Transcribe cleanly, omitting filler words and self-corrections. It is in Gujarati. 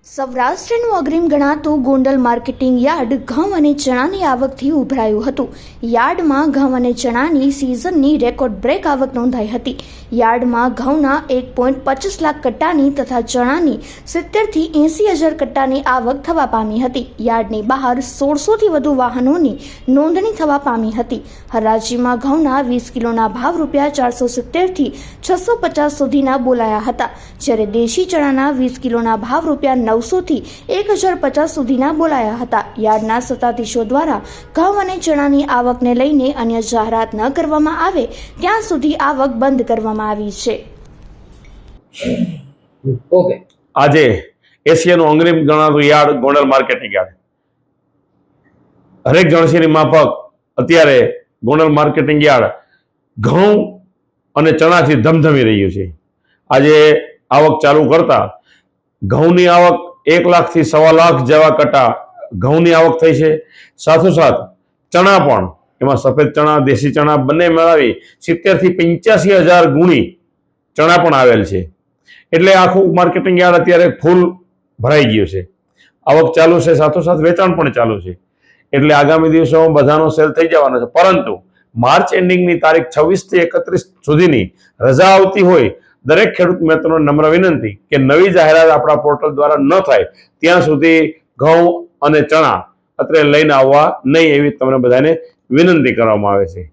સૌરાષ્ટ્રનું અગ્રીમ ગણાતું ગોંડલ માર્કેટિંગ યાર્ડ ઘઉં અને ચણાની આવકથી ઉભરાયું હતું. યાર્ડમાં ઘઉં અને ચણાની સિઝનની રેકોર્ડ બ્રેક આવક નોંધાઈ હતી. યાર્ડમાં ઘઉંના 1.25 લાખ કટ્ટાની તથા ચણાની 70 થી 80,000 કટ્ટાની આવક થવા પામી હતી. યાર્ડની બહાર 1600 થી વધુ વાહનોની નોંધણી થવા પામી હતી. હરાજીમાં ઘઉંના 20 કિલોના ભાવ ₹470 થી 650 સુધીના બોલાયા હતા, જ્યારે દેશી ચણાના 20 કિલોના ભાવ ₹900 થી 1050 સુધીના બોલાયા હતા. યાર્ડના સત્તાધીશો દ્વારા ઘઉં અને ચણાની આવકને લઈને અન્ય જાહેરાત ન કરવામાં આવે ત્યાં સુધી આવક બંધ કરવામાં આવી છે. આજે એશિયાનું અંગ્રેમ ગણાતું યાર્ડ ગોંડલ માર્કેટિંગ યાર્ડ હરેક જણસીની માફક અત્યારે ગોંડલ માર્કેટિંગ યાર્ડ ઘઉં અને ચણાથી ધમધમી રહ્યું છે. આજે આવક ચાલુ કરતા ઘઉંની આવક 1 લાખ થી 1.25 લાખ જેવા કટ્ટા ઘઉંની આવક થઈ છે. સાથોસાથ ચણા પણ, એમાં સફેદ ચણા દેશી ચણા બંને મેળવી 70 થી 85,000 ગુણી ચણા પણ આવેલ છે. એટલે આખું માર્કેટિંગ યાર્ડ અત્યારે ફૂલ ભરાઈ ગયું છે. આવક ચાલુ છે, સાથોસાથ વેચાણ પણ ચાલુ છે. એટલે આગામી દિવસોમાં બધાનો સેલ થઈ જવાનો છે. પરંતુ માર્ચ એન્ડિંગની તારીખ 26 થી 31 સુધીની રજા આવતી હોય દરેક ખેડૂત મિત્રોને નમ્ર વિનંતી કે નવી જાહેરાત આપણા પોર્ટલ દ્વારા ન થાય ત્યાં સુધી ઘઉં અને ચણા અત્રે લઈને આવવા નહીં, એવી તમને બધાને વિનંતી કરવામાં આવે છે.